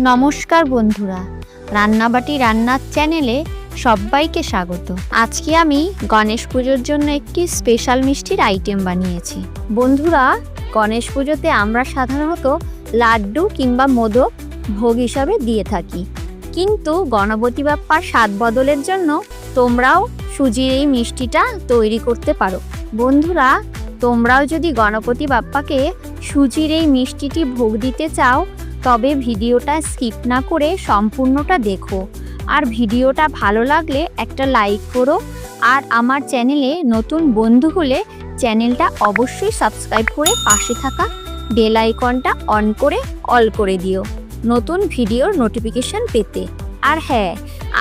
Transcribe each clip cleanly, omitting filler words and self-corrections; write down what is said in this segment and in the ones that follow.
নমস্কার বন্ধুরা, রান্নাবাটি রান্নার চ্যানেলে সবাইকে স্বাগত। আজকে আমি গণেশ পুজোর জন্য একটি স্পেশাল মিষ্টির আইটেম বানিয়েছি। বন্ধুরা, গণেশ পুজোতে আমরা সাধারণত লাড্ডু কিংবা মোদক ভোগ হিসাবে দিয়ে থাকি, কিন্তু গণপতি বাপ্পার স্বাদ বদলের জন্য তোমরাও সুজির এই মিষ্টিটা তৈরি করতে পারো। বন্ধুরা, তোমরাও যদি গণপতি বাপ্পাকে সুজির এই মিষ্টিটি ভোগ দিতে চাও, তবে ভিডিওটা স্কিপ না করে সম্পূর্ণটা দেখো। আর ভিডিওটা ভালো লাগলে একটা লাইক করো, আর আমার চ্যানেলে নতুন বন্ধু হলে চ্যানেলটা অবশ্যই সাবস্ক্রাইব করে পাশে থাকা বেল আইকনটা অন করে অল করে দিও নতুন ভিডিওর নোটিফিকেশন পেতে। আর হ্যাঁ,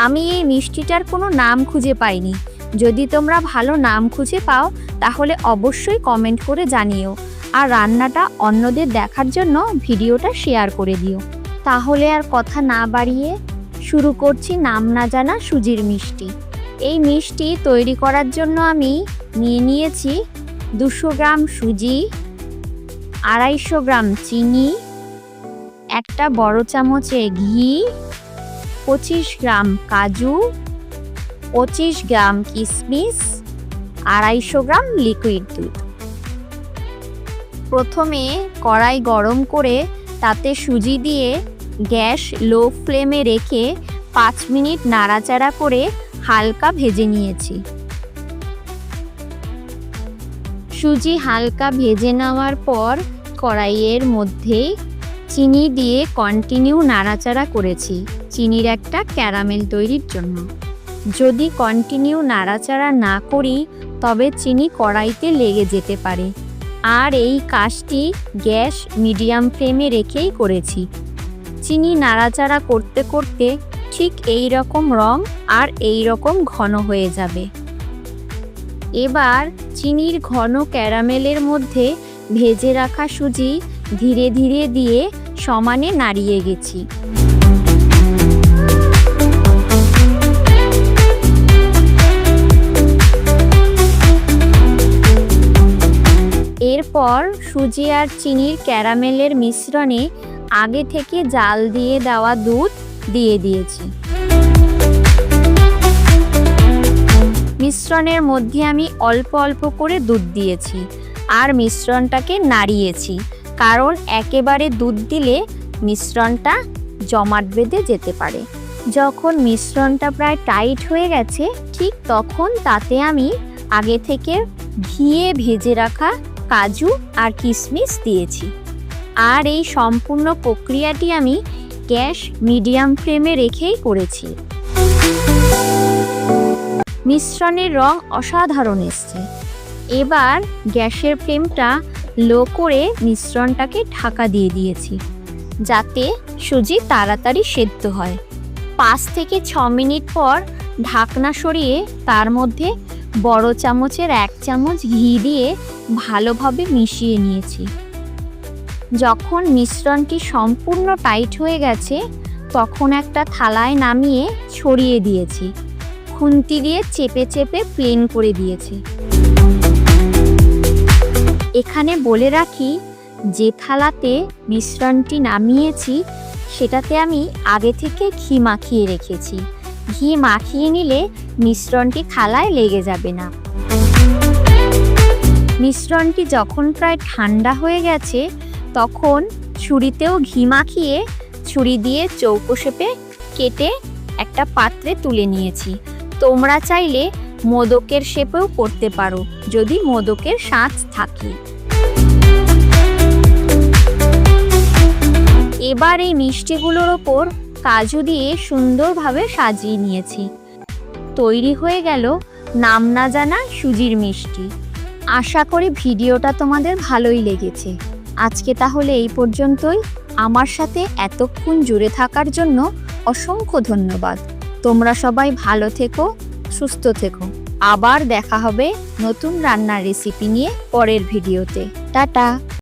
আমি এই মিষ্টিটার কোনো নাম খুঁজে পাইনি। যদি তোমরা ভালো নাম খুঁজে পাও তাহলে অবশ্যই কমেন্ট করে জানিও, আর রান্নাটা অন্যদের দেখার জন্য ভিডিওটা শেয়ার করে দিও। তাহলে আর কথা না বাড়িয়ে শুরু করছি নাম না জানা সুজির মিষ্টি। এই মিষ্টি তৈরি করার জন্য আমি নিয়েছি 200 গ্রাম সুজি, 250 গ্রাম চিনি, একটা বড় চামচে ঘি, 25 গ্রাম কাজু, 25 গ্রাম কিশমিশ, 250 গ্রাম লিকুইড দুধ। প্রথমে কড়াই গরম করে তাতে সুজি দিয়ে গ্যাস লো ফ্লেমে রেখে 5 মিনিট নাড়াচাড়া করে হালকা ভেজে নিয়েছি। সুজি হালকা ভেজে নেওয়ার পর কড়াইয়ের মধ্যে চিনি দিয়ে কন্টিনিউ নাড়াচাড়া করেছি চিনির একটা ক্যারামেল তৈরির জন্য। যদি কন্টিনিউ নাড়াচাড়া না করি তবে চিনি কড়াইতে লেগে যেতে পারে, আর এই কাজটি গ্যাস মিডিয়াম ফ্লেমে রেখেই করেছি। চিনি নাড়াচাড়া করতে করতে ঠিক এই রকম রং আর এই রকম ঘন হয়ে যাবে। এবার চিনির ঘন ক্যারামেলের মধ্যে ভেজে রাখা সুজি ধীরে ধীরে দিয়ে সমানে নাড়িয়ে গেছি। এরপর সুজি আর চিনির ক্যারামেলের মিশ্রণে আগে থেকে জাল দিয়ে দেওয়া দুধ দিয়ে দিয়েছি। মিশ্রণের মধ্যে আমি অল্প অল্প করে দুধ দিয়েছি আর মিশ্রণটাকে নাড়িয়েছি, কারণ একেবারে দুধ দিলে মিশ্রণটা জমাট বেঁধে যেতে পারে। যখন মিশ্রণটা প্রায় টাইট হয়ে গেছে, ঠিক তখন তাতে আমি আগে থেকে ঘিয়ে ভেজে রাখা কাজু আর কিশমিশ দিয়েছি। আর এই সম্পূর্ণ প্রক্রিয়াটি আমি গ্যাস মিডিয়াম ফ্লেমে রেখেই করেছি। মিশ্রণের রং অসাধারণ এসছে। এবার গ্যাসের ফ্লেমটা লো করে মিশ্রণটাকে ঢাকা দিয়ে দিয়েছি, যাতে সুজি তাড়াতাড়ি সেদ্ধ হয়। 5 থেকে 6 মিনিট পর ঢাকনা সরিয়ে তার মধ্যে বড় চামচের 1 চামচ ঘি দিয়ে ভালোভাবে মিশিয়ে নিয়েছি। যখন মিশ্রণটি সম্পূর্ণ টাইট হয়ে গেছে, তখন একটা থালায় নামিয়ে ছড়িয়ে দিয়েছি। খুন্তি দিয়ে চেপে চেপে প্লেন করে দিয়েছি। এখানে বলে রাখি, যে থালাতে মিশ্রণটি নামিয়েছি সেটাতে আমি আগে থেকে ঘি মাখিয়ে রেখেছি। ঘি মাখিয়ে নিলে মিশ্রণটি থালায় লেগে যাবে না। মিশ্রণটি যখন প্রায় ঠান্ডা হয়ে গেছে, তখন ছুরিতেও ঘি মাখিয়ে ছুরি দিয়ে চৌকো শেপে কেটে একটা পাত্রে তুলে নিয়েছি। তোমরা চাইলে মোদকের শেপেও করতে পারো, যদি মোদকের স্বাদ থাকে। এবার এই মিষ্টিগুলোর ওপর কাজু দিয়ে সুন্দরভাবে সাজিয়ে নিয়েছি। তৈরি হয়ে গেল নাম না জানা সুজির মিষ্টি। আশা করি ভিডিওটা তোমাদের ভালোই লেগেছে। আজকে তাহলে এই পর্যন্তই। আমার সাথে এতক্ষণ জুড়ে থাকার জন্য অসংখ্য ধন্যবাদ। তোমরা সবাই ভালো থেকো, সুস্থ থেকো। আবার দেখা হবে নতুন রান্নার রেসিপি নিয়ে পরের ভিডিওতে। টাটা।